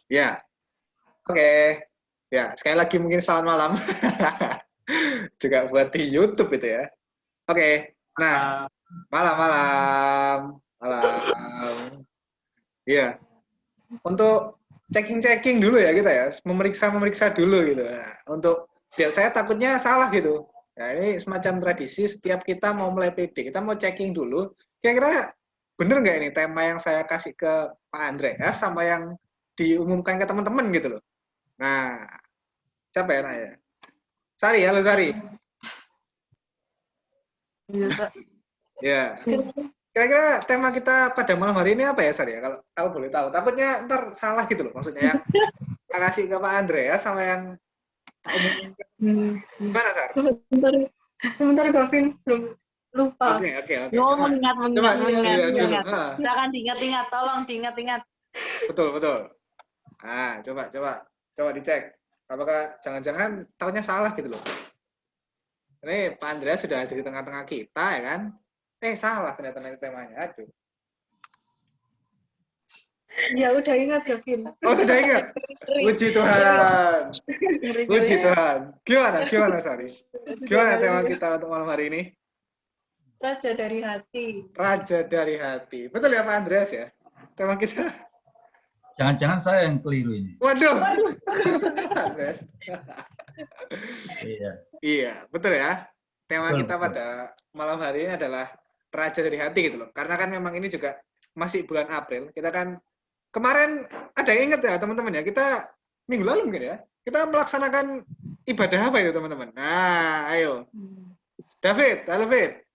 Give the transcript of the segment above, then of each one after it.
Ya, oke. Ya, sekali lagi mungkin selamat malam. Juga buat di YouTube itu ya. Oke. Nah, malam-malam. Malam. Iya. Untuk checking-checking dulu ya kita ya. Memeriksa dulu gitu. Nah, untuk biar saya takutnya salah gitu. Nah, ini semacam tradisi setiap kita mau mulai PD. Kita mau checking dulu. Kira-kira bener nggak ini tema yang saya kasih ke Pak Andreas sama yang diumumkan ke teman-teman gitu loh. Nah, siapa ya nanya? Sari, halo Sari. Iya, Kak. Ya. Kira-kira tema kita pada malam hari ini apa ya, Sari ya? Kalau boleh tahu. Takutnya ntar salah gitu loh. Maksudnya yang kita kasih ke Pak Andreas sama yang tak umumkan. Gimana, Sar? Sebentar Gavin, belum lupa. Oke. Oh, Coba mengingat. dulu. Silakan diingat-ingat, tolong diingat-ingat. Betul. Nah, coba dicek. Apakah jangan-jangan tahunya salah gitu loh. Ini Pak Andreas sudah jadi tengah-tengah kita ya kan? Salah ternyata nanti temanya. Aduh. Ya udah ingat Gavin. Oh, sudah ingat? Puji Tuhan. Puji Tuhan. Gimana Sari? Gimana tema kita untuk malam hari ini? Raja dari hati. Raja dari hati. Betul ya Pak Andreas ya? Tema kita. Jangan-jangan saya yang keliru ini. Waduh. Andreas. Iya, betul ya. Tema kita pada malam hari ini adalah Raja dari hati gitu loh. Karena kan memang ini juga masih bulan April. Kita kan kemarin ada yang ingat ya teman-teman ya. Kita minggu lalu mungkin ya. Kita melaksanakan ibadah apa itu teman-teman? Nah, ayo. David, halo David.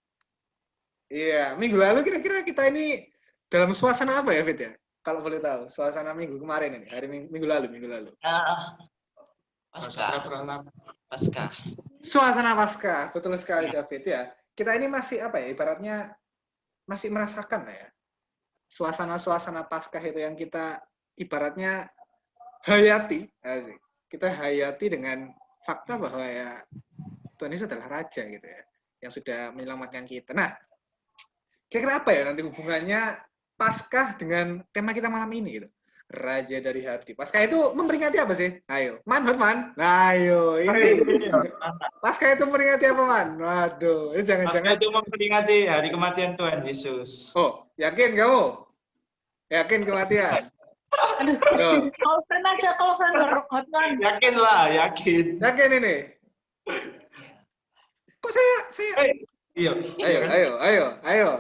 Iya, minggu lalu kira-kira kita ini dalam suasana apa ya, Fit ya? Kalau boleh tahu, suasana minggu kemarin ini, hari minggu lalu. Paskah. Suasana Paskah, betul sekali David ya. Kita ini masih apa ya, ibaratnya masih merasakan ya. Suasana Paskah itu yang kita ibaratnya hayati, kita hayati dengan fakta bahwa ya Tuhan Yesus adalah Raja gitu ya, yang sudah menyelamatkan kita. Nah, kira-kira apa ya nanti hubungannya Paskah dengan tema kita malam ini gitu? Raja dari hati. Paskah itu memperingati apa sih? Ayo, Hotman. Nah, ayo, ini. Paskah itu memperingati apa, Man? Waduh, ini jangan-jangan. Paskah itu memperingati hari kematian Tuhan Yesus. Oh, yakin kamu? Yakin kematian? Aduh. Kalau friend Hotman. Yakin lah, yakin. Yakin ini? Kok saya Ayo.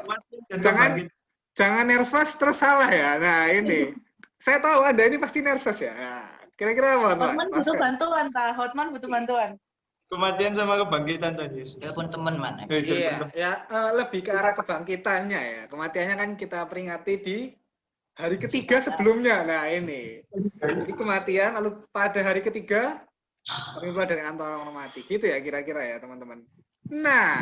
Jangan nervous terus salah ya. Nah, ini. Saya tahu Anda ini pasti nervous ya. Nah, kira-kira apa, Pak? Hotman butuh bantuan, Kak. Hotman butuh bantuan. Kematian sama kebangkitan Tuhan Yesus. Telepon teman mana? Iya, ya lebih ke arah kebangkitannya ya. Kematiannya kan kita peringati di hari ketiga sebelumnya. Nah, ini. Jadi kematian, lalu pada hari ketiga, keluar dari antara orang mati. Gitu ya kira-kira ya, teman-teman. Nah,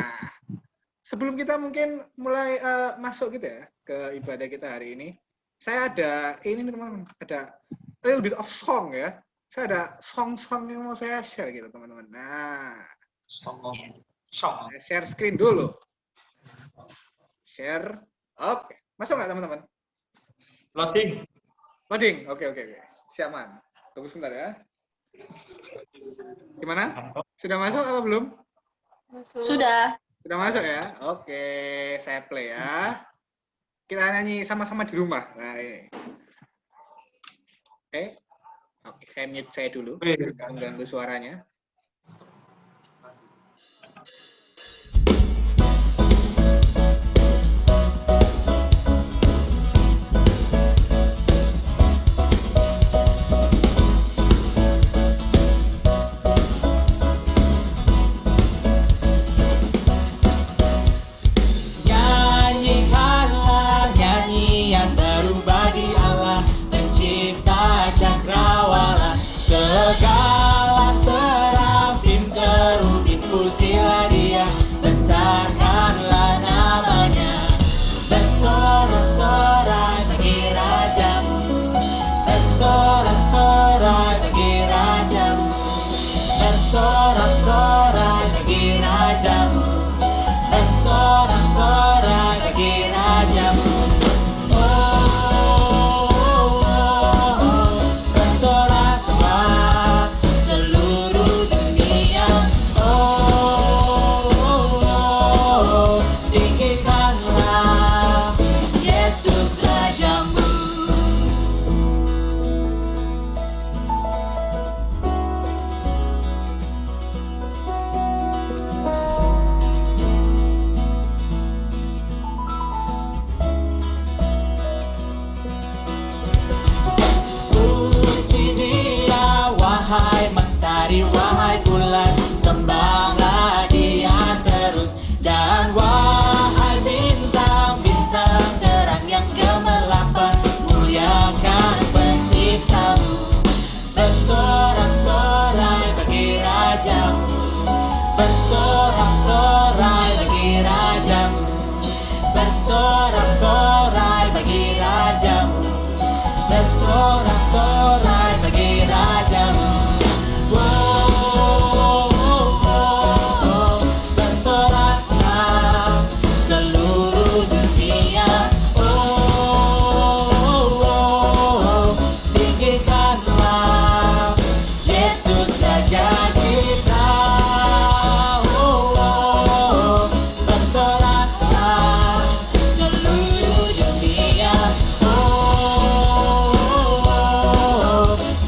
sebelum kita mungkin mulai masuk gitu ya ke ibadah kita hari ini, saya ada ini nih teman-teman, ada a little bit of song ya. Saya ada song-song yang mau saya share gitu teman-teman. Nah, saya share screen dulu. Share, oke. Masuk nggak teman-teman? Loading, oke. Siap man. Tunggu sebentar ya. Gimana? Sudah masuk apa belum? Sudah masuk ya? Oke, saya play ya. Kita nyanyi sama-sama di rumah. Nah, ini. Oke, saya mute saya dulu. Jangan ganggu suaranya. Segala serafim terubin pujilah dia, besarkanlah namanya. Bersorak-sorai bagi rajamu, bersorak-sorai bagi rajamu, bersorak-sorai bagi rajamu, bersorak-sorai bagi rajamu. Oh, oh, oh, oh. sorak-sorai bagi rajamu. Bersoraklah seluruh dunia. Tinggikanlah Yesus Raja kita. Bersoraklah seluruh dunia.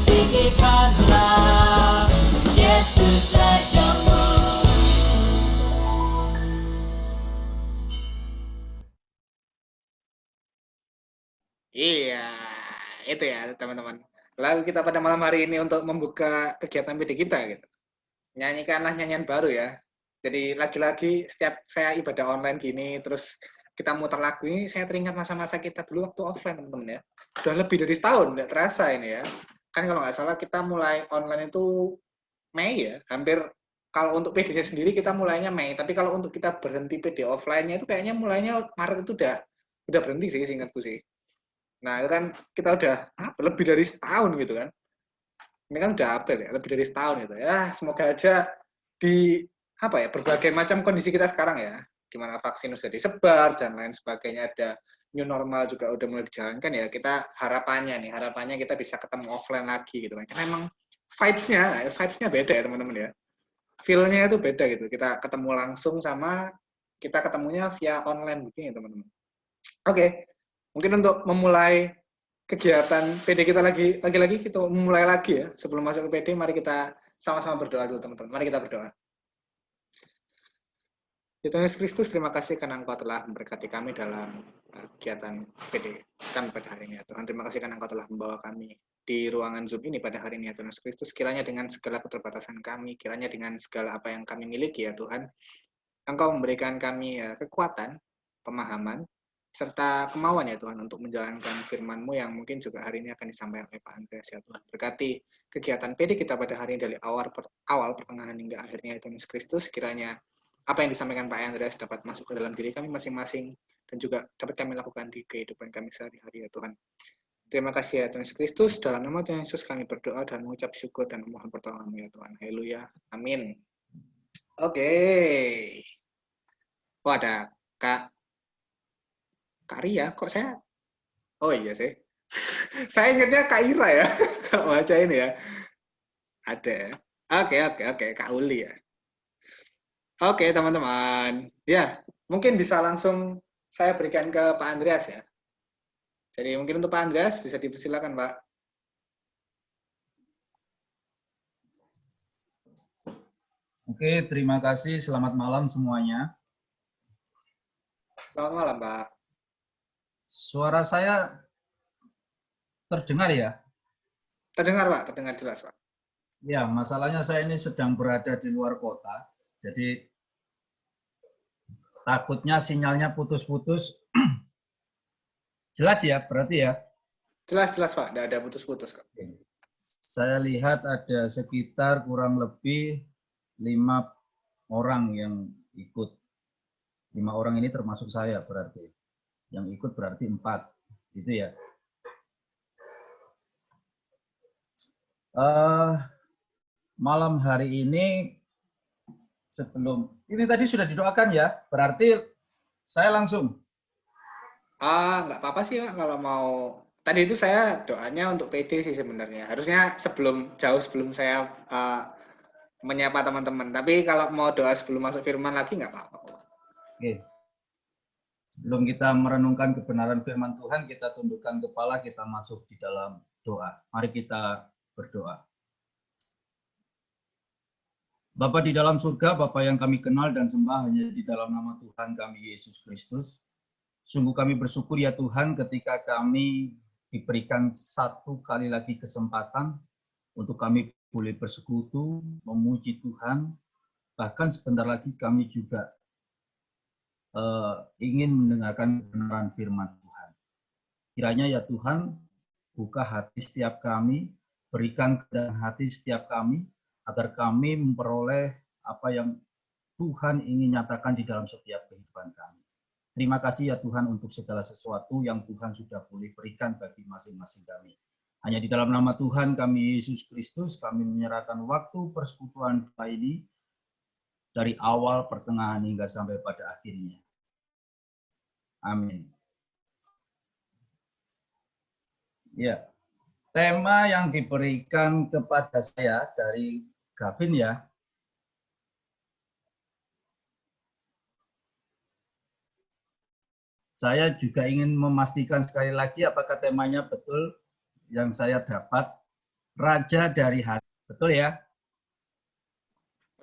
Tinggikanlah Yesus Rajamu. Iya, itu ya teman-teman. Lalu kita pada malam hari ini untuk membuka kegiatan PD kita gitu. Nyanyikanlah nyanyian baru ya. Jadi lagi-lagi setiap saya ibadah online gini, terus kita muter lagu ini, saya teringat masa-masa kita dulu waktu offline teman-teman ya. Udah lebih dari setahun, nggak terasa ini ya. Kan kalau nggak salah kita mulai online itu Mei ya, hampir kalau untuk PD-nya sendiri kita mulainya Mei, tapi kalau untuk kita berhenti PD offline-nya itu kayaknya mulainya Maret itu udah berhenti sih, seingatku sih. Nah, itu kan kita udah lebih dari setahun gitu kan. Ini kan udah April ya, lebih dari setahun gitu. Ya, semoga aja di berbagai macam kondisi kita sekarang ya. Gimana vaksin sudah disebar dan lain sebagainya, ada new normal juga udah mulai dijalankan ya. Kita harapannya kita bisa ketemu offline lagi gitu kan. Karena emang vibes-nya beda ya teman-teman ya. Feel-nya itu beda gitu. Kita ketemu langsung sama kita ketemunya via online begini teman-teman. Oke. Mungkin untuk memulai kegiatan PD kita lagi-lagi kita memulai lagi ya. Sebelum masuk ke PD, mari kita sama-sama berdoa dulu teman-teman. Mari kita berdoa. Ya Tuhan Yesus Kristus, terima kasih karena Engkau telah memberkati kami dalam kegiatan PD kan pada hari ini ya Tuhan. Terima kasih karena Engkau telah membawa kami di ruangan Zoom ini pada hari ini ya Tuhan Yesus Kristus. Kiranya dengan segala keterbatasan kami, kiranya dengan segala apa yang kami miliki ya Tuhan, Engkau memberikan kami kekuatan, pemahaman, serta kemauan ya Tuhan untuk menjalankan firman-Mu yang mungkin juga hari ini akan disampaikan oleh Pak Andreas ya Tuhan. Berkati kegiatan PD kita pada hari ini dari awal, pertengahan hingga akhirnya ya Tuhan Yesus Kristus. Kiranya apa yang disampaikan Pak Andreas dapat masuk ke dalam diri kami masing-masing dan juga dapat kami lakukan di kehidupan kami sehari-hari ya Tuhan. Terima kasih ya Tuhan Yesus Kristus. Dalam nama Tuhan Yesus kami berdoa dan mengucap syukur dan memohon pertolongan-Mu ya Tuhan. Haleluya. Amin. Oke. Oh ada Kak Ria, kok saya? Oh iya sih. Saya ingatnya Kak Ira ya, kalau baca ini ya. Ada. Oke, Kak Uli ya. Oke, teman-teman. Ya, mungkin bisa langsung saya berikan ke Pak Andreas ya. Jadi mungkin untuk Pak Andreas bisa dipersilakan, Pak. Oke, terima kasih. Selamat malam semuanya. Selamat malam, Pak. Suara saya terdengar ya? Terdengar, Pak. Terdengar jelas, Pak. Ya, masalahnya saya ini sedang berada di luar kota. Jadi takutnya sinyalnya putus-putus. Jelas ya, berarti ya? Jelas, Pak. Tidak ada putus-putus, kok. Saya lihat ada sekitar kurang lebih 5 orang yang ikut. 5 orang ini termasuk saya berarti. Yang ikut berarti 4, gitu ya. Malam hari ini ini tadi sudah didoakan ya, berarti saya langsung. Nggak apa-apa sih Pak kalau mau. Tadi itu saya doanya untuk PD sih sebenarnya. Harusnya jauh sebelum saya menyapa teman-teman. Tapi kalau mau doa sebelum masuk firman lagi nggak apa-apa. Oke. Sebelum kita merenungkan kebenaran firman Tuhan, kita tundukkan kepala, kita masuk di dalam doa. Mari kita berdoa. Bapa di dalam surga, Bapa yang kami kenal dan sembah hanya di dalam nama Tuhan kami, Yesus Kristus. Sungguh kami bersyukur ya Tuhan ketika kami diberikan satu kali lagi kesempatan untuk kami boleh bersekutu, memuji Tuhan. Bahkan sebentar lagi kami juga ingin mendengarkan kebenaran firman Tuhan. Kiranya ya Tuhan, buka hati setiap kami, berikan kedatangan hati setiap kami, agar kami memperoleh apa yang Tuhan ingin nyatakan di dalam setiap kehidupan kami. Terima kasih ya Tuhan untuk segala sesuatu yang Tuhan sudah boleh berikan bagi masing-masing kami. Hanya di dalam nama Tuhan kami Yesus Kristus, kami menyerahkan waktu persekutuan kita ini dari awal, pertengahan, hingga sampai pada akhirnya. Amin. Ya, tema yang diberikan kepada saya dari Gavin ya. Saya juga ingin memastikan sekali lagi apakah temanya betul yang saya dapat, Raja dari Hati. Betul ya?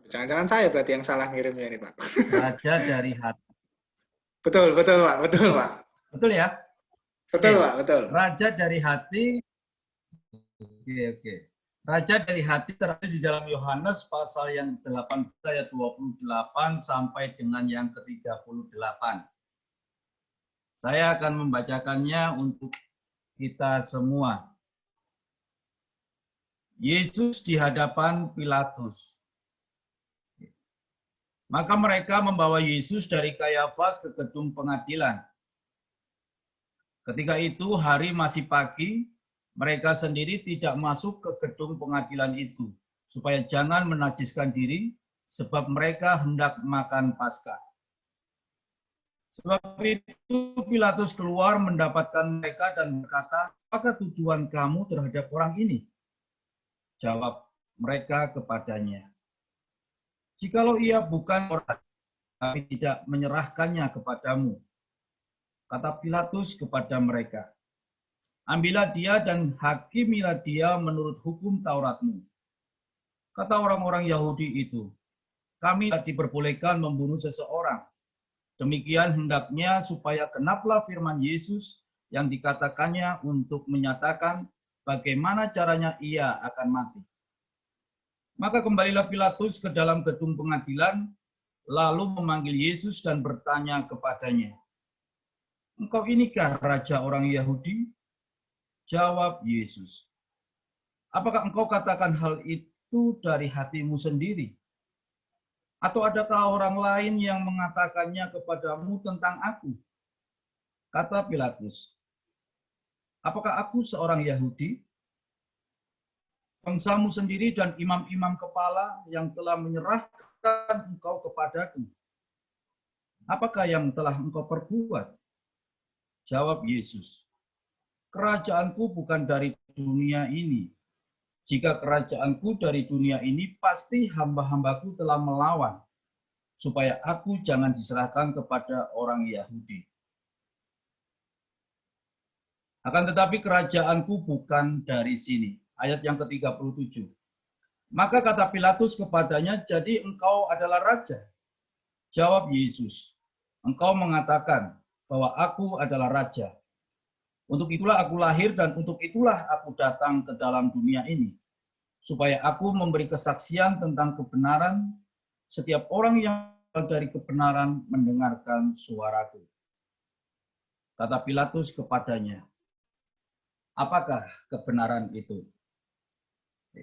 Jangan-jangan saya berarti yang salah ngirimnya ini, Pak. Raja dari Hati. Betul, Pak. Betul ya? Betul, Oke. Pak, betul. Raja dari Hati. Oke. Raja dari Hati terdapat di dalam Yohanes pasal yang 18 ayat 28 sampai dengan yang ke-38. Saya akan membacakannya untuk kita semua. Yesus di hadapan Pilatus. Maka mereka membawa Yesus dari Kayafas ke gedung pengadilan. Ketika itu hari masih pagi, mereka sendiri tidak masuk ke gedung pengadilan itu, supaya jangan menajiskan diri, sebab mereka hendak makan Paskah. Sebab itu Pilatus keluar mendapatkan mereka dan berkata, apakah tujuan kamu terhadap orang ini? Jawab mereka kepadanya, jikalau ia bukan orang, kami tidak menyerahkannya kepadamu. Kata Pilatus kepada mereka, ambillah dia dan hakimilah dia menurut hukum Tauratmu. Kata orang-orang Yahudi itu, kami tidak diperbolehkan membunuh seseorang. Demikian hendaknya supaya genaplah firman Yesus yang dikatakannya untuk menyatakan bagaimana caranya ia akan mati. Maka kembalilah Pilatus ke dalam gedung pengadilan, lalu memanggil Yesus dan bertanya kepadanya, engkau inikah raja orang Yahudi? Jawab Yesus, apakah engkau katakan hal itu dari hatimu sendiri? Atau adakah orang lain yang mengatakannya kepadamu tentang aku? Kata Pilatus, apakah aku seorang Yahudi? Bangsamu sendiri dan imam-imam kepala yang telah menyerahkan engkau kepadaku. Apakah yang telah engkau perbuat? Jawab Yesus, kerajaanku bukan dari dunia ini. Jika kerajaanku dari dunia ini, pasti hamba-hambaku telah melawan, supaya aku jangan diserahkan kepada orang Yahudi. Akan tetapi kerajaanku bukan dari sini. Ayat yang ke-37. Maka kata Pilatus kepadanya, jadi engkau adalah raja? Jawab Yesus, engkau mengatakan bahwa aku adalah raja. Untuk itulah aku lahir dan untuk itulah aku datang ke dalam dunia ini. Supaya aku memberi kesaksian tentang kebenaran, setiap orang yang dari kebenaran mendengarkan suaraku. Kata Pilatus kepadanya, apakah kebenaran itu?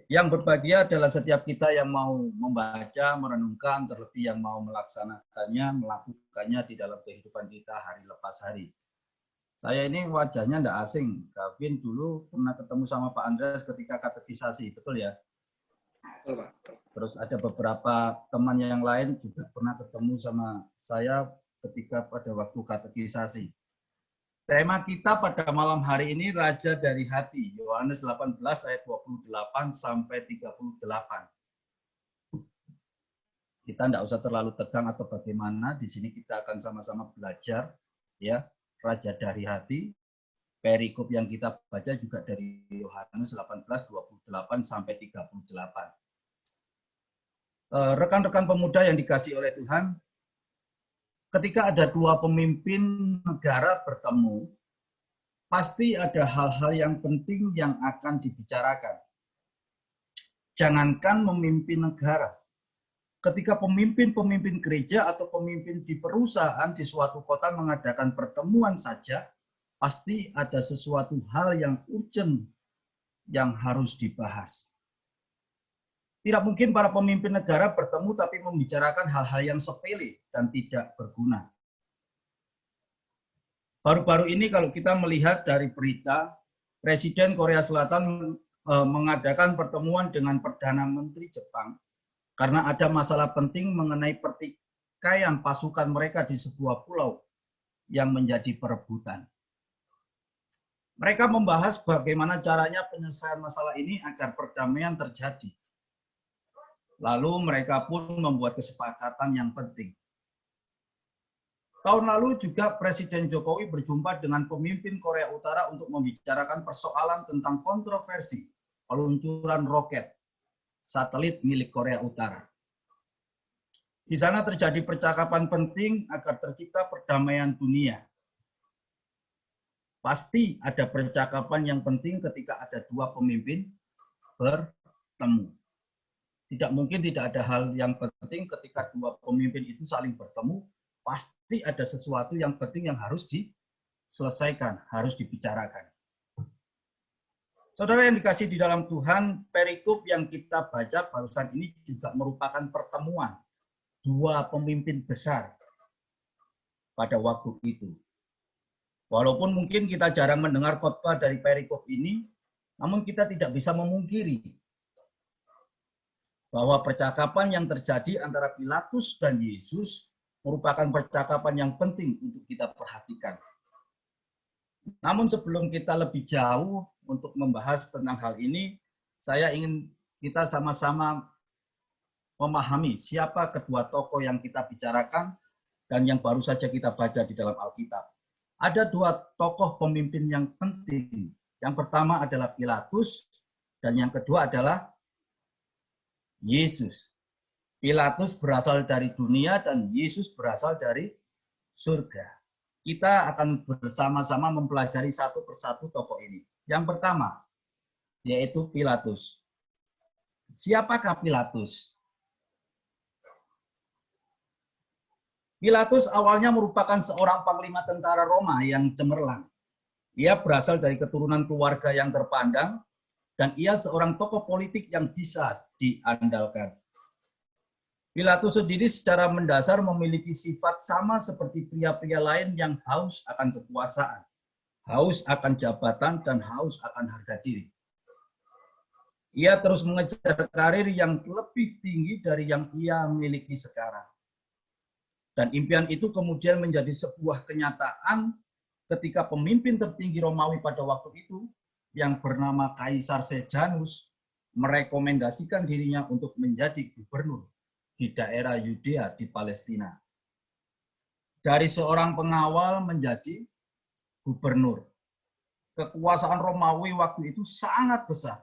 Yang berbahagia adalah setiap kita yang mau membaca, merenungkan, terlebih yang mau melaksanakannya, melakukannya di dalam kehidupan kita hari lepas hari. Saya ini wajahnya tidak asing. Gavin dulu pernah ketemu sama Pak Andreas ketika katekisasi, betul ya? Betul, Pak. Terus ada beberapa teman yang lain juga pernah ketemu sama saya ketika pada waktu katekisasi. Tema kita pada malam hari ini Raja dari Hati, Yohanes 18 ayat 28 sampai 38. Kita tidak usah terlalu tegang atau bagaimana, di sini kita akan sama-sama belajar ya, Raja dari Hati. Perikop yang kita baca juga dari Yohanes 18 28 sampai 38. Rekan-rekan pemuda yang dikasihi oleh Tuhan, ketika ada dua pemimpin negara bertemu, pasti ada hal-hal yang penting yang akan dibicarakan. Jangankan memimpin negara, ketika pemimpin-pemimpin gereja atau pemimpin di perusahaan di suatu kota mengadakan pertemuan saja, pasti ada sesuatu hal yang urgent yang harus dibahas. Tidak mungkin para pemimpin negara bertemu tapi membicarakan hal-hal yang sepele dan tidak berguna. Baru-baru ini kalau kita melihat dari berita Presiden Korea Selatan mengadakan pertemuan dengan Perdana Menteri Jepang karena ada masalah penting mengenai pertikaian pasukan mereka di sebuah pulau yang menjadi perebutan. Mereka membahas bagaimana caranya penyelesaian masalah ini agar perdamaian terjadi. Lalu mereka pun membuat kesepakatan yang penting. Tahun lalu juga Presiden Jokowi berjumpa dengan pemimpin Korea Utara untuk membicarakan persoalan tentang kontroversi peluncuran roket satelit milik Korea Utara. Di sana terjadi percakapan penting agar tercipta perdamaian dunia. Pasti ada percakapan yang penting ketika ada dua pemimpin bertemu. Tidak mungkin tidak ada hal yang penting ketika dua pemimpin itu saling bertemu. Pasti ada sesuatu yang penting yang harus diselesaikan, harus dibicarakan. Saudara yang dikasih di dalam Tuhan, perikop yang kita baca barusan ini juga merupakan pertemuan dua pemimpin besar pada waktu itu. Walaupun mungkin kita jarang mendengar khotbah dari perikop ini, namun kita tidak bisa memungkiri bahwa percakapan yang terjadi antara Pilatus dan Yesus merupakan percakapan yang penting untuk kita perhatikan. Namun sebelum kita lebih jauh untuk membahas tentang hal ini, saya ingin kita sama-sama memahami siapa kedua tokoh yang kita bicarakan dan yang baru saja kita baca di dalam Alkitab. Ada dua tokoh pemimpin yang penting. Yang pertama adalah Pilatus dan yang kedua adalah Yesus. Pilatus berasal dari dunia dan Yesus berasal dari surga. Kita akan bersama-sama mempelajari satu persatu tokoh ini. Yang pertama, yaitu Pilatus. Siapakah Pilatus? Pilatus awalnya merupakan seorang panglima tentara Roma yang cemerlang. Ia berasal dari keturunan keluarga yang terpandang, dan ia seorang tokoh politik yang bisa diandalkan. Pilatus sendiri secara mendasar memiliki sifat sama seperti pria-pria lain yang haus akan kekuasaan, haus akan jabatan, dan haus akan harga diri. Ia terus mengejar karir yang lebih tinggi dari yang ia miliki sekarang. Dan impian itu kemudian menjadi sebuah kenyataan ketika pemimpin tertinggi Romawi pada waktu itu, yang bernama Kaisar Sejanus, merekomendasikan dirinya untuk menjadi gubernur di daerah Yudea di Palestina. Dari seorang pengawal menjadi gubernur. Kekuasaan Romawi waktu itu sangat besar.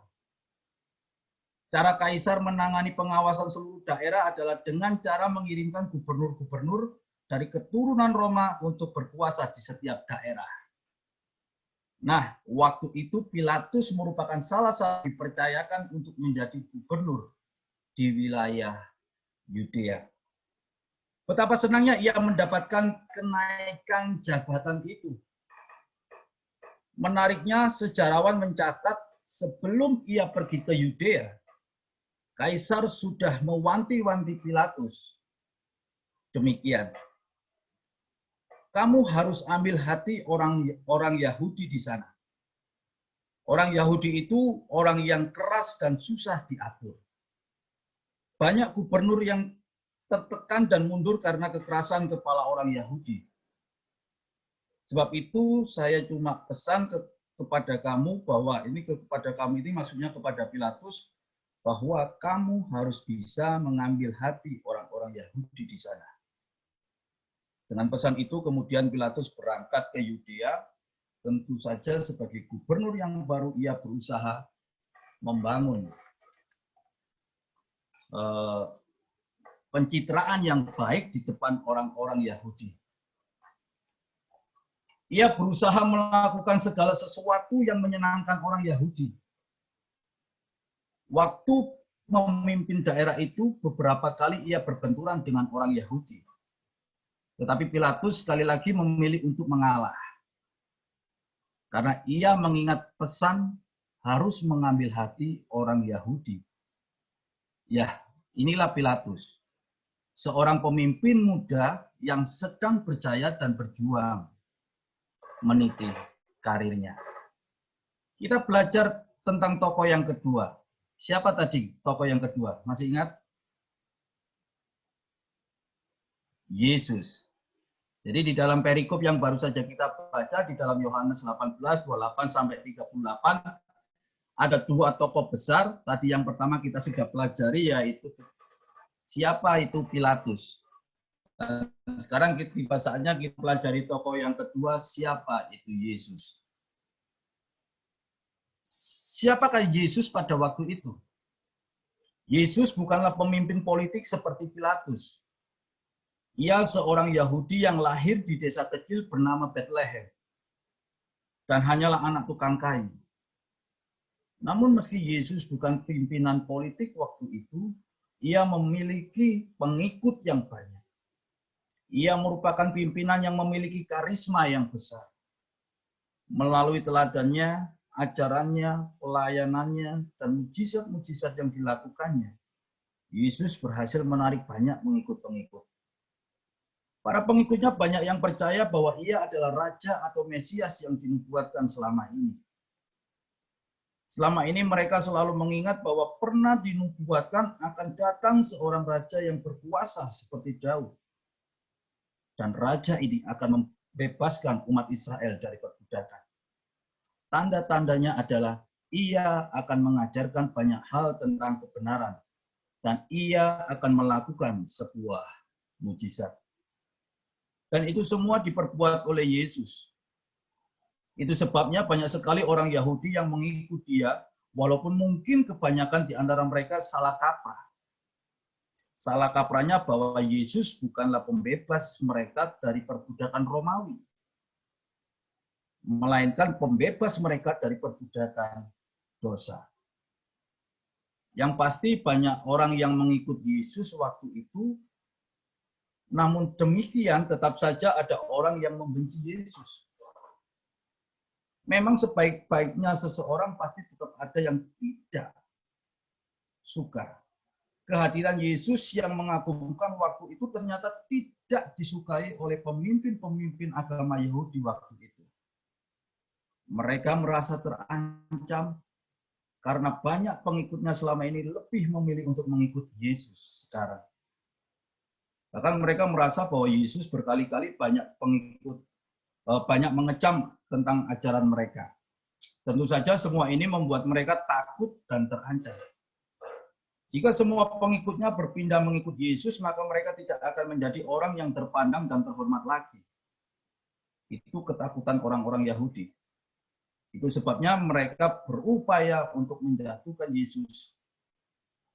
Cara Kaisar menangani pengawasan seluruh daerah adalah dengan cara mengirimkan gubernur-gubernur dari keturunan Roma untuk berkuasa di setiap daerah. Nah, waktu itu Pilatus merupakan salah satu dipercayakan untuk menjadi gubernur di wilayah Yudea. Betapa senangnya ia mendapatkan kenaikan jabatan itu. Menariknya, sejarawan mencatat sebelum ia pergi ke Yudea, Kaisar sudah mewanti-wanti Pilatus. Demikian, kamu harus ambil hati orang Yahudi di sana. Orang Yahudi itu orang yang keras dan susah diatur. Banyak gubernur yang tertekan dan mundur karena kekerasan kepala orang Yahudi. Sebab itu saya cuma pesan kepada kamu bahwa kepada kamu ini maksudnya kepada Pilatus, bahwa kamu harus bisa mengambil hati orang-orang Yahudi di sana. Dengan pesan itu kemudian Pilatus berangkat ke Yudea, tentu saja sebagai gubernur yang baru ia berusaha membangun pencitraan yang baik di depan orang-orang Yahudi. Ia berusaha melakukan segala sesuatu yang menyenangkan orang Yahudi. Waktu memimpin daerah itu, beberapa kali ia berbenturan dengan orang Yahudi. Tetapi Pilatus sekali lagi memilih untuk mengalah. Karena ia mengingat pesan harus mengambil hati orang Yahudi. Ya, inilah Pilatus. Seorang pemimpin muda yang sedang berjaya dan berjuang meniti karirnya. Kita belajar tentang tokoh yang kedua. Siapa tadi tokoh yang kedua? Masih ingat? Yesus. Jadi di dalam perikop yang baru saja kita baca di dalam Yohanes 18, 28 sampai 38, ada dua tokoh besar. Tadi yang pertama kita sudah pelajari, yaitu siapa itu Pilatus. Dan sekarang tiba saatnya kita pelajari tokoh yang kedua, siapa itu Yesus. Siapakah Yesus pada waktu itu? Yesus bukanlah pemimpin politik seperti Pilatus. Ia seorang Yahudi yang lahir di desa kecil bernama Bethlehem. Dan hanyalah anak tukang kayu. Namun meski Yesus bukan pimpinan politik waktu itu, ia memiliki pengikut yang banyak. Ia merupakan pimpinan yang memiliki karisma yang besar. Melalui teladannya, ajarannya, pelayanannya, dan mujizat-mujizat yang dilakukannya, Yesus berhasil menarik banyak pengikut-pengikut. Para pengikutnya banyak yang percaya bahwa ia adalah Raja atau Mesias yang dinubuatkan selama ini. Selama ini mereka selalu mengingat bahwa pernah dinubuatkan akan datang seorang Raja yang berkuasa seperti Daud. Dan Raja ini akan membebaskan umat Israel dari perbudakan. Tanda-tandanya adalah ia akan mengajarkan banyak hal tentang kebenaran. Dan ia akan melakukan sebuah mujizat. Dan itu semua diperbuat oleh Yesus. Itu sebabnya banyak sekali orang Yahudi yang mengikut dia, walaupun mungkin kebanyakan di antara mereka salah kaprah. Salah kaprahnya bahwa Yesus bukanlah pembebas mereka dari perbudakan Romawi, melainkan pembebas mereka dari perbudakan dosa. Yang pasti banyak orang yang mengikut Yesus waktu itu, namun demikian tetap saja ada orang yang membenci Yesus. Memang sebaik-baiknya seseorang pasti tetap ada yang tidak suka. Kehadiran Yesus yang mengagumkan waktu itu ternyata tidak disukai oleh pemimpin-pemimpin agama Yahudi waktu itu. Mereka merasa terancam karena banyak pengikutnya selama ini lebih memilih untuk mengikut Yesus sekarang. Bahkan mereka merasa bahwa Yesus berkali-kali banyak pengikut, banyak mengecam tentang ajaran mereka. Tentu saja semua ini membuat mereka takut dan terancam. Jika semua pengikutnya berpindah mengikut Yesus, maka mereka tidak akan menjadi orang yang terpandang dan terhormat lagi. Itu ketakutan orang-orang Yahudi. Itu sebabnya mereka berupaya untuk menjatuhkan Yesus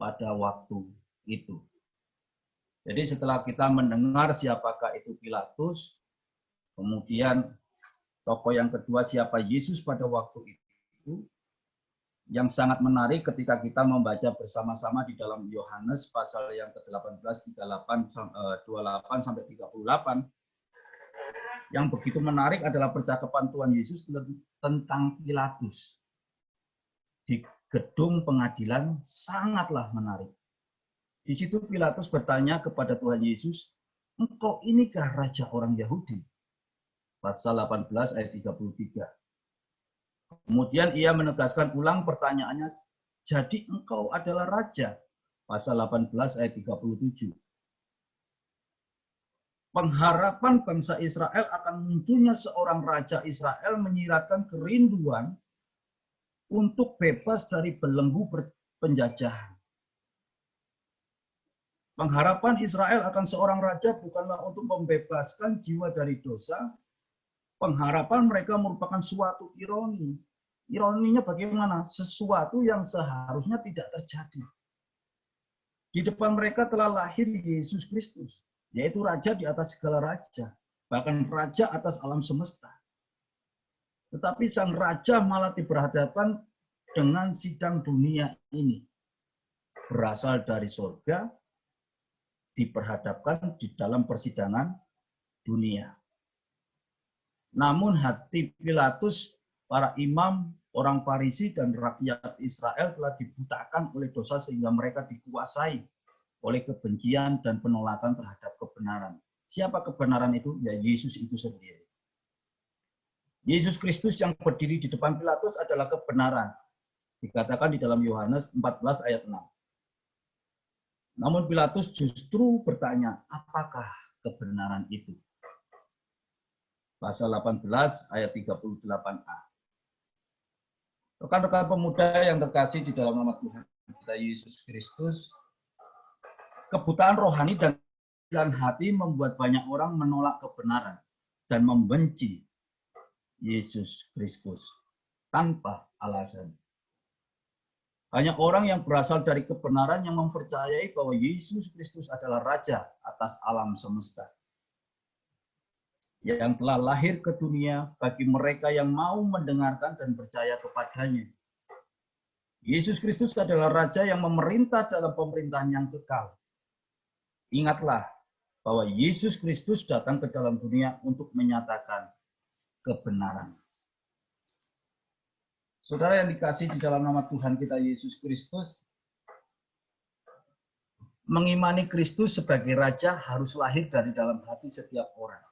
pada waktu itu. Jadi setelah kita mendengar siapakah itu Pilatus, kemudian tokoh yang kedua siapa Yesus pada waktu itu, yang sangat menarik ketika kita membaca bersama-sama di dalam Yohanes pasal yang ke-18, 28 sampai 38. Yang begitu menarik adalah percakapan Tuhan Yesus tentang Pilatus. Di gedung pengadilan sangatlah menarik. Di situ Pilatus bertanya kepada Tuhan Yesus, "Engkau inikah raja orang Yahudi?" Pasal 18 ayat 33. Kemudian ia menegaskan ulang pertanyaannya, "Jadi engkau adalah raja?" Pasal 18 ayat 37. Pengharapan bangsa Israel akan munculnya seorang raja Israel menyiratkan kerinduan untuk bebas dari belenggu penjajahan. Pengharapan Israel akan seorang raja bukanlah untuk membebaskan jiwa dari dosa. Pengharapan mereka merupakan suatu ironi. Ironinya bagaimana? Sesuatu yang seharusnya tidak terjadi. Di depan mereka telah lahir Yesus Kristus, yaitu raja di atas segala raja, bahkan raja atas alam semesta. Tetapi sang raja malah berhadapan dengan sidang dunia ini. Berasal dari surga, diperhadapkan di dalam persidangan dunia. Namun hati Pilatus, para imam, orang Farisi, dan rakyat Israel telah dibutakan oleh dosa sehingga mereka dikuasai oleh kebencian dan penolakan terhadap kebenaran. Siapa kebenaran itu? Ya Yesus itu sendiri. Yesus Kristus yang berdiri di depan Pilatus adalah kebenaran. Dikatakan di dalam Yohanes 14 ayat 6. Namun Pilatus justru bertanya, apakah kebenaran itu? Pasal 18 ayat 38a. Rekan-rekan pemuda yang terkasih di dalam nama Tuhan kita Yesus Kristus, kebutaan rohani dan hati membuat banyak orang menolak kebenaran dan membenci Yesus Kristus tanpa alasan. Banyak orang yang berasal dari kebenaran yang mempercayai bahwa Yesus Kristus adalah Raja atas alam semesta, yang telah lahir ke dunia bagi mereka yang mau mendengarkan dan percaya kepadanya. Yesus Kristus adalah Raja yang memerintah dalam pemerintahan yang kekal. Ingatlah bahwa Yesus Kristus datang ke dalam dunia untuk menyatakan kebenaran. Saudara yang dikasih di dalam nama Tuhan kita Yesus Kristus, mengimani Kristus sebagai Raja harus lahir dari dalam hati setiap orang.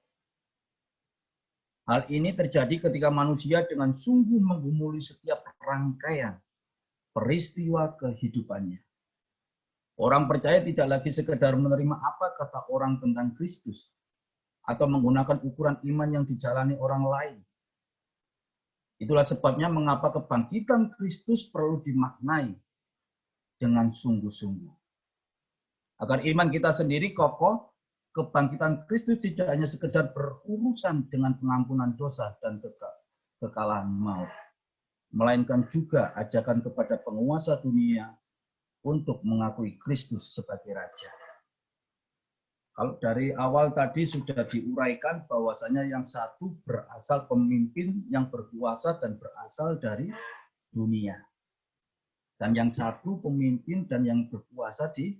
Hal ini terjadi ketika manusia dengan sungguh menggumuli setiap rangkaian peristiwa kehidupannya. Orang percaya tidak lagi sekedar menerima apa kata orang tentang Kristus, atau menggunakan ukuran iman yang dijalani orang lain. Itulah sebabnya mengapa kebangkitan Kristus perlu dimaknai dengan sungguh-sungguh. Agar iman kita sendiri kokoh, kebangkitan Kristus tidak hanya sekedar berurusan dengan pengampunan dosa dan kekalahan maut, melainkan juga ajakan kepada penguasa dunia untuk mengakui Kristus sebagai Raja. Kalau dari awal tadi sudah diuraikan bahwasanya yang satu berasal pemimpin yang berkuasa dan berasal dari dunia. Dan yang satu pemimpin dan yang berkuasa di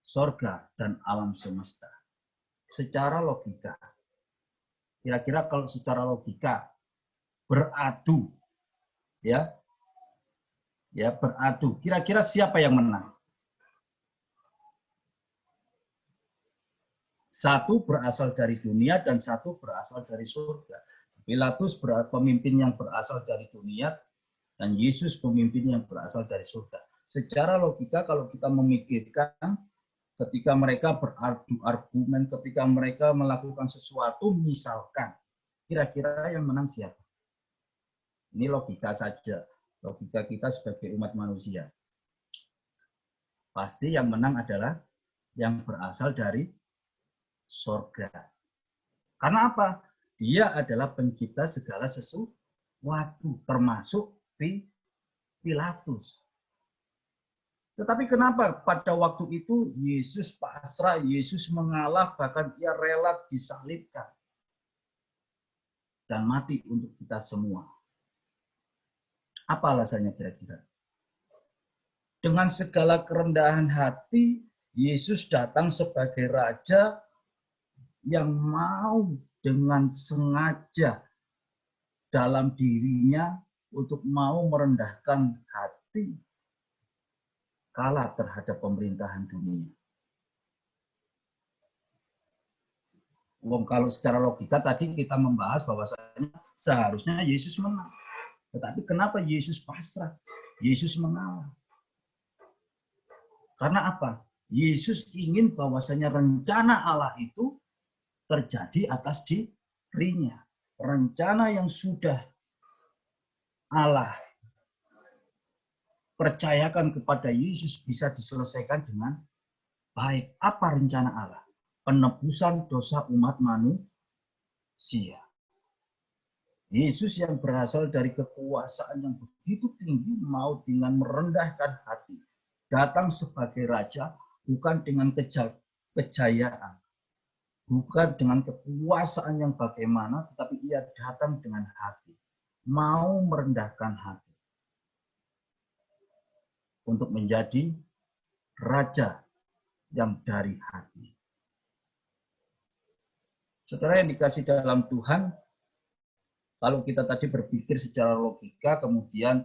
sorga dan alam semesta. Secara logika. Kira-kira kalau secara logika beradu, ya beradu. Kira-kira siapa yang menang? Satu berasal dari dunia dan satu berasal dari surga. Pilatus pemimpin yang berasal dari dunia dan Yesus pemimpin yang berasal dari surga. Secara logika kalau kita memikirkan ketika mereka beradu argumen, ketika mereka melakukan sesuatu, misalkan, kira-kira yang menang siapa? Ini logika saja, logika kita sebagai umat manusia. Pasti yang menang adalah yang berasal dari surga. Karena apa? Dia adalah pencipta segala sesuatu, termasuk Pilatus. Tetapi kenapa pada waktu itu Yesus pasrah, Yesus mengalah, bahkan ia rela disalibkan dan mati untuk kita semua? Apa alasannya kira-kira? Dengan segala kerendahan hati, Yesus datang sebagai Raja yang mau dengan sengaja dalam dirinya untuk mau merendahkan hati kalah terhadap pemerintahan dunia. Kalau secara logika tadi kita membahas bahwasanya seharusnya Yesus menang. Tetapi kenapa Yesus pasrah? Yesus mengalah. Karena apa? Yesus ingin bahwasanya rencana Allah itu terjadi atas dirinya. Rencana yang sudah Allah percayakan kepada Yesus bisa diselesaikan dengan baik. Apa rencana Allah? Penebusan dosa umat manusia. Yesus yang berasal dari kekuasaan yang begitu tinggi mau dengan merendahkan hati. Datang sebagai Raja bukan dengan kejayaan. Bukan dengan kekuasaan yang bagaimana, tetapi ia datang dengan hati. Mau merendahkan hati. Untuk menjadi Raja yang dari hati. Saudara yang dikasih dalam Tuhan, kalau kita tadi berpikir secara logika, kemudian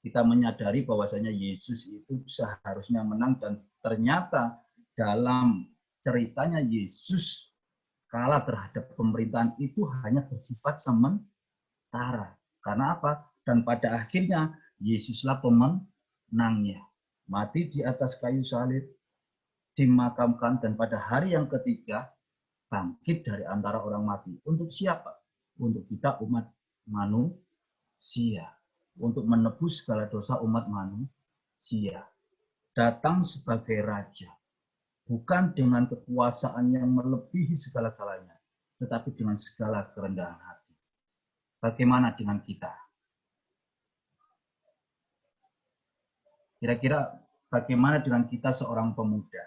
kita menyadari bahwasanya Yesus itu seharusnya menang, dan ternyata dalam ceritanya Yesus kalah terhadap pemerintahan itu hanya bersifat sementara. Karena apa? Dan pada akhirnya Yesuslah pemenangnya. Mati di atas kayu salib, dimakamkan, dan pada hari yang ketiga bangkit dari antara orang mati. Untuk siapa? Untuk kita umat manusia. Untuk menebus segala dosa umat manusia. Datang sebagai raja. Bukan dengan kekuasaan yang melebihi segala-galanya, tetapi dengan segala kerendahan hati. Bagaimana dengan kita? Kira-kira bagaimana dengan kita seorang pemuda?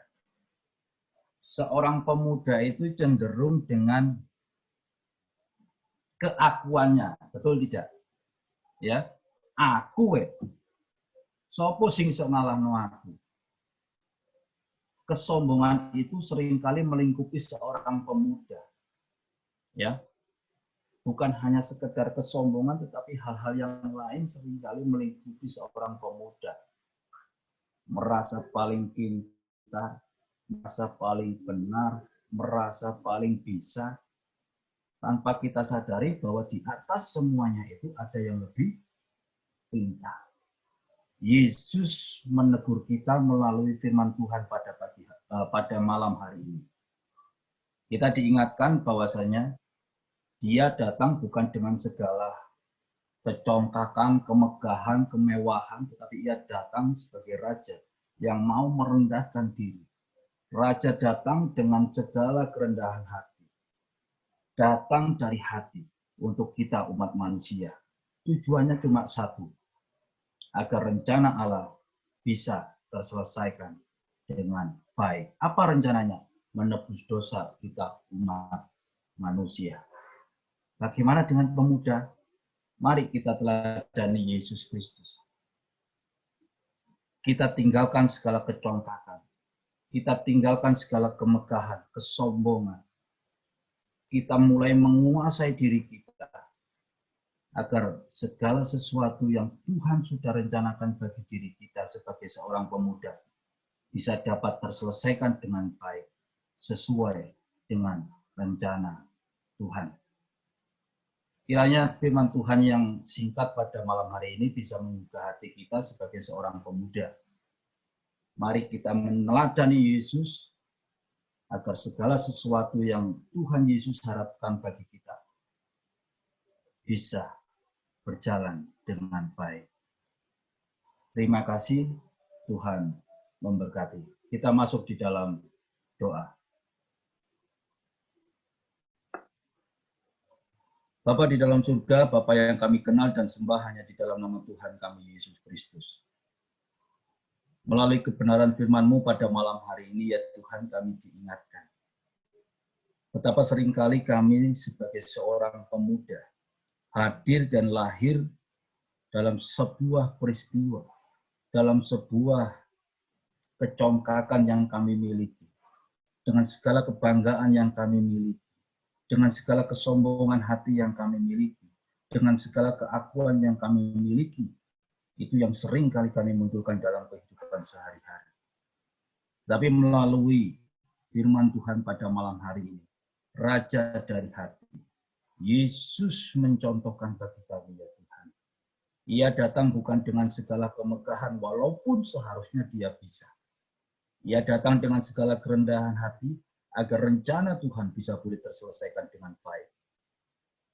Seorang pemuda itu cenderung dengan keakuannya, betul tidak? Ya, aku sopo sing iso ngalahno aku. Kesombongan itu seringkali melingkupi seorang pemuda. Ya. Bukan hanya sekedar kesombongan, tetapi hal-hal yang lain seringkali melingkupi seorang pemuda. Merasa paling pintar, merasa paling benar, merasa paling bisa, tanpa kita sadari bahwa di atas semuanya itu ada yang lebih pintar. Yesus menegur kita melalui firman Tuhan pada malam hari ini. Kita diingatkan bahwasanya Dia datang bukan dengan segala kecongkakan, kemegahan, kemewahan, tetapi Ia datang sebagai Raja yang mau merendahkan diri. Raja datang dengan segala kerendahan hati. Datang dari hati untuk kita umat manusia. Tujuannya cuma satu, agar rencana Allah bisa terselesaikan dengan baik. Apa rencananya? Menebus dosa kita umat manusia. Bagaimana dengan pemuda? Mari kita teladani Yesus Kristus. Kita tinggalkan segala kecongkakan. Kita tinggalkan segala kemegahan, kesombongan. Kita mulai menguasai diri kita. Agar segala sesuatu yang Tuhan sudah rencanakan bagi diri kita sebagai seorang pemuda bisa dapat terselesaikan dengan baik, sesuai dengan rencana Tuhan. Kiranya firman Tuhan yang singkat pada malam hari ini bisa menggugah hati kita sebagai seorang pemuda. Mari kita meneladani Yesus agar segala sesuatu yang Tuhan Yesus harapkan bagi kita bisa berjalan dengan baik. Terima kasih, Tuhan memberkati. Kita masuk di dalam doa. Bapa di dalam surga, Bapa yang kami kenal dan sembah hanya di dalam nama Tuhan kami, Yesus Kristus. Melalui kebenaran firman-Mu pada malam hari ini, ya Tuhan, kami diingatkan. Betapa seringkali kami sebagai seorang pemuda hadir dan lahir dalam sebuah peristiwa, dalam sebuah kecongkakan yang kami miliki, dengan segala kebanggaan yang kami miliki, dengan segala kesombongan hati yang kami miliki, dengan segala keakuan yang kami miliki, itu yang sering kali kami munculkan dalam kehidupan sehari-hari. Tapi melalui firman Tuhan pada malam hari ini, Raja dari hati, Yesus mencontohkan bagi kami, ya Tuhan. Ia datang bukan dengan segala kemegahan, walaupun seharusnya Dia bisa. Ia datang dengan segala kerendahan hati, agar rencana Tuhan bisa boleh terselesaikan dengan baik.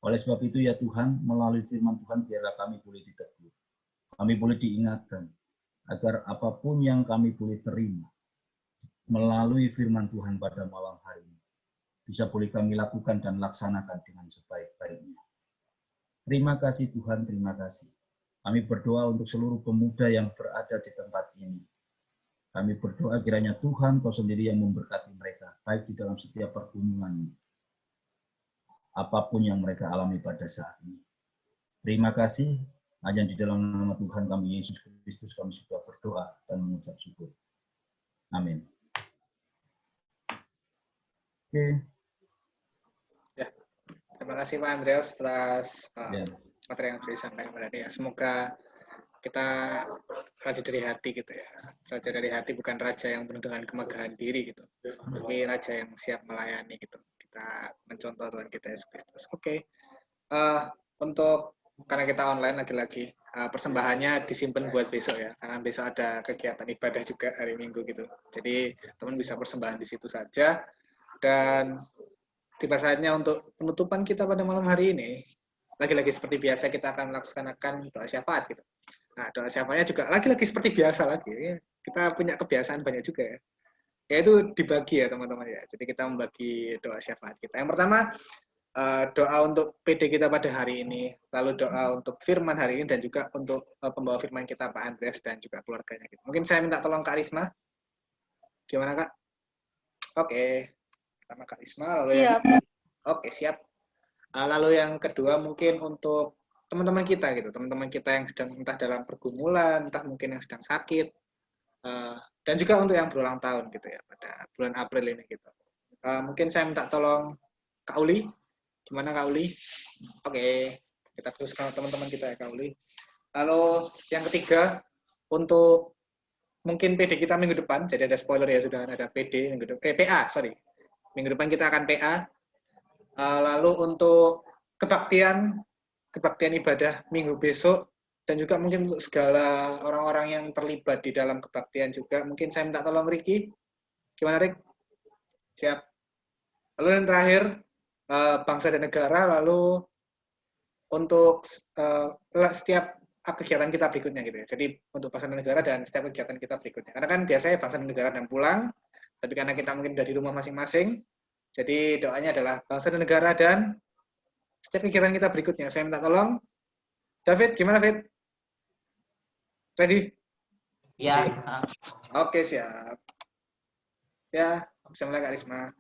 Oleh sebab itu, ya Tuhan, melalui firman Tuhan, biarlah kami boleh ditegur. Kami boleh diingatkan, agar apapun yang kami boleh terima, melalui firman Tuhan pada malam hari ini, bisa boleh kami lakukan dan laksanakan dengan sebaik-baiknya. Terima kasih Tuhan, terima kasih. Kami berdoa untuk seluruh pemuda yang berada di tempat ini. Kami berdoa kiranya Tuhan Kau sendiri yang memberkati mereka, baik di dalam setiap pergumulan, apapun yang mereka alami pada saat ini. Terima kasih, hanya di dalam nama Tuhan kami, Yesus Kristus, kami sudah berdoa dan mengucap syukur. Amin. Oke. Ya, terima kasih Pak Andreas atas materi yang sudah disampaikan pada dia. Semoga kita raja dari hati gitu ya. Raja dari hati bukan raja yang penuh dengan kemegahan diri gitu, tapi raja yang siap melayani gitu. Kita mencontoh Tuhan kita Yesus Kristus. Oke. Untuk karena kita online lagi-lagi, persembahannya disimpan buat besok ya, karena besok ada kegiatan ibadah juga hari Minggu gitu. Jadi teman bisa persembahan di situ saja. Dan tiba saatnya untuk penutupan kita pada malam hari ini. Lagi-lagi seperti biasa kita akan melaksanakan doa syafaat gitu. Nah, doa syafaatnya juga lagi-lagi seperti biasa lagi. Kita punya kebiasaan banyak juga ya. Yaitu dibagi ya teman-teman ya. Jadi kita membagi doa syafaat kita. Yang pertama, doa untuk PD kita pada hari ini, lalu doa untuk firman hari ini, dan juga untuk pembawa firman kita Pak Andreas dan juga keluarganya. Mungkin saya minta tolong Kak Risma. Gimana Kak? Oke. Pertama Kak Risma, lalu Siap. Oke, siap. Lalu yang kedua mungkin untuk teman-teman kita gitu, teman-teman kita yang sedang entah dalam pergumulan, entah mungkin yang sedang sakit, dan juga untuk yang berulang tahun gitu ya pada bulan April ini gitu. Mungkin saya minta tolong Kak Uli. Gimana Kak Uli? Oke, kita teruskan teman-teman kita ya Kak Uli. Lalu yang ketiga untuk mungkin PD kita minggu depan, jadi ada spoiler ya, sudah ada PD minggu depan, PA, sorry. Minggu depan kita akan PA. Lalu untuk kebaktian ibadah minggu besok, dan juga mungkin untuk segala orang-orang yang terlibat di dalam kebaktian juga, mungkin saya minta tolong Ricky. Gimana Rick? Siap. Lalu yang terakhir, bangsa dan negara, lalu untuk setiap kegiatan kita berikutnya gitu ya. Jadi untuk bangsa dan negara dan setiap kegiatan kita berikutnya. Karena kan biasanya bangsa dan negara dan pulang, tapi karena kita mungkin udah di rumah masing-masing, jadi doanya adalah bangsa dan negara dan setiap kegiatan kita berikutnya. Saya minta tolong. David, gimana David? Ready? Ya. Oke, siap. Ya, bisa mulai Kak Risma.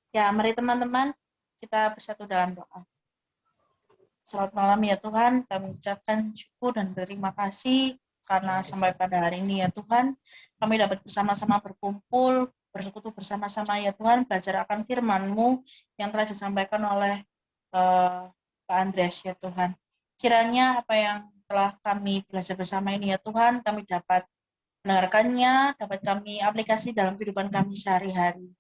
Ya, mari teman-teman kita bersatu dalam doa. Selamat malam ya Tuhan, kami ucapkan syukur dan terima kasih karena sampai pada hari ini ya Tuhan, kami dapat bersama-sama berkumpul, bersekutu bersama-sama ya Tuhan, belajar akan firman-Mu yang telah disampaikan oleh Pak Andreas ya Tuhan. Kiranya apa yang telah kami belajar bersama ini ya Tuhan, kami dapat mendengarkannya, dapat kami aplikasi dalam kehidupan kami sehari-hari.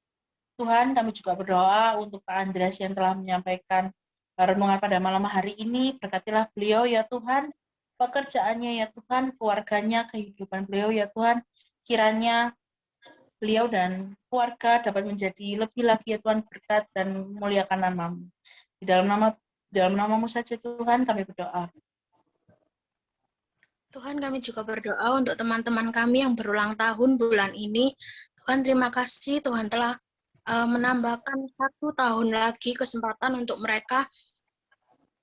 Tuhan, kami juga berdoa untuk Pak Andreas yang telah menyampaikan renungan pada malam hari ini. Berkatilah beliau ya Tuhan, pekerjaannya ya Tuhan, keluarganya, kehidupan beliau ya Tuhan. Kiranya beliau dan keluarga dapat menjadi lebih lagi ya Tuhan berkat dan memuliakan nama-Mu. Di dalam nama-Mu saja Tuhan kami berdoa. Tuhan, kami juga berdoa untuk teman-teman kami yang berulang tahun bulan ini. Tuhan, terima kasih Tuhan telah menambahkan 1 tahun lagi kesempatan untuk mereka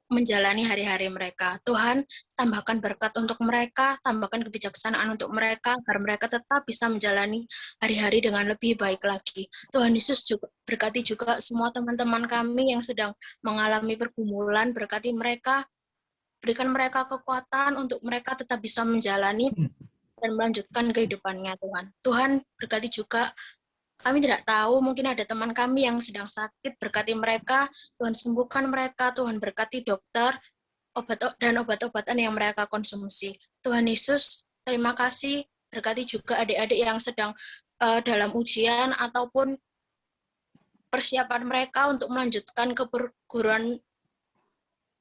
menjalani hari-hari mereka. Tuhan, tambahkan berkat untuk mereka, tambahkan kebijaksanaan untuk mereka, agar mereka tetap bisa menjalani hari-hari dengan lebih baik lagi. Tuhan Yesus juga berkati juga semua teman-teman kami yang sedang mengalami pergumulan, berkati mereka, berikan mereka kekuatan untuk mereka tetap bisa menjalani dan melanjutkan kehidupannya, Tuhan. Tuhan, berkati juga, kami tidak tahu, mungkin ada teman kami yang sedang sakit, berkati mereka, Tuhan sembuhkan mereka, Tuhan berkati dokter, dan obat-obatan yang mereka konsumsi. Tuhan Yesus, terima kasih, berkati juga adik-adik yang sedang dalam ujian ataupun persiapan mereka untuk melanjutkan ke perguruan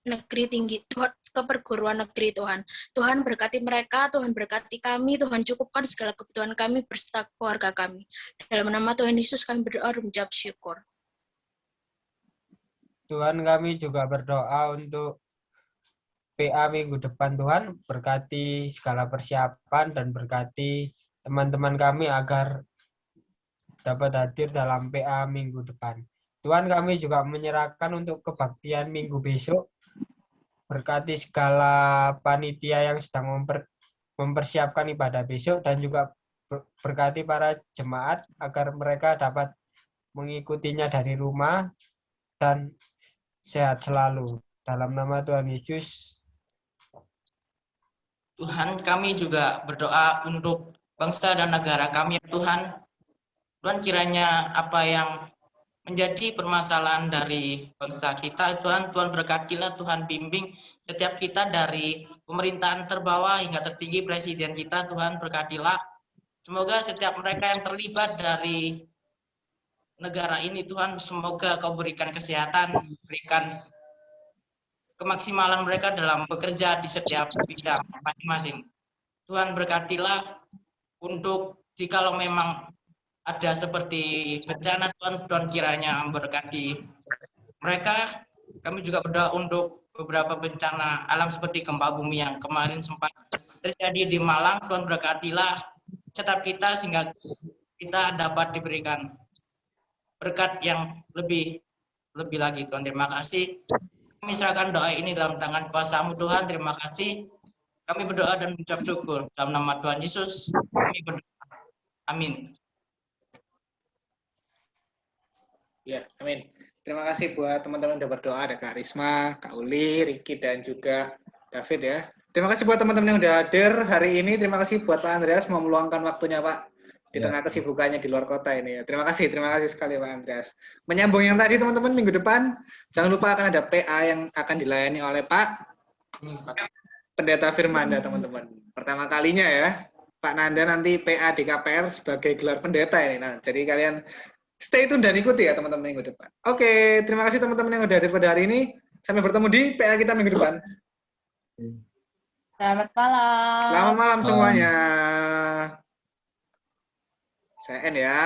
negeri tinggi, ke perguruan negeri Tuhan. Tuhan berkati mereka, Tuhan berkati kami, Tuhan cukupkan segala kebutuhan kami beserta keluarga kami. Dalam nama Tuhan Yesus kami berdoa dan mengucap syukur. Tuhan, kami juga berdoa untuk PA minggu depan. Tuhan berkati segala persiapan dan berkati teman-teman kami agar dapat hadir dalam PA minggu depan. Tuhan, kami juga menyerahkan untuk kebaktian minggu besok. Berkati segala panitia yang sedang mempersiapkan ibadah besok dan juga berkati para jemaat agar mereka dapat mengikutinya dari rumah dan sehat selalu. Dalam nama Tuhan Yesus. Tuhan, kami juga berdoa untuk bangsa dan negara kami, Tuhan. Tuhan, kiranya apa yang menjadi permasalahan dari bangsa kita, Tuhan berkatilah, Tuhan bimbing setiap kita dari pemerintahan terbawah hingga tertinggi presiden kita, Tuhan berkatilah. Semoga setiap mereka yang terlibat dari negara ini, Tuhan, semoga Kau berikan kesehatan, berikan kemaksimalan mereka dalam bekerja di setiap bidang masing-masing. Tuhan berkatilah untuk jikalau memang ada seperti bencana, Tuhan kiranya berkati mereka. Kami juga berdoa untuk beberapa bencana alam seperti gempa bumi yang kemarin sempat terjadi di Malang. Tuhan berkatilah setiap kita sehingga kita dapat diberikan berkat yang lebih lagi. Tuhan, terima kasih. Kami serahkan doa ini dalam tangan kuasa-Mu Tuhan. Terima kasih. Kami berdoa dan mengucap syukur dalam nama Tuhan Yesus. Kami berdoa. Amin. Ya, amin. Terima kasih buat teman-teman yang sudah berdoa. Ada Kak Risma, Kak Uli, Riki, dan juga David ya. Terima kasih buat teman-teman yang sudah hadir hari ini. Terima kasih buat Pak Andreas mau meluangkan waktunya, Pak, di tengah kesibukannya di luar kota ini ya. Terima kasih sekali Pak Andreas. Menyambung yang tadi teman-teman, minggu depan jangan lupa akan ada PA yang akan dilayani oleh Pak Pendeta Firmanda, teman-teman. Pertama kalinya ya, Pak Nanda nanti PA di KPR sebagai gelar pendeta ini. Nah, jadi kalian stay tune dan ikuti ya teman-teman minggu depan. Oke, terima kasih teman-teman yang udah hadir pada hari ini. Sampai bertemu di PA kita minggu depan. Selamat malam. Selamat malam semuanya. Saya N ya.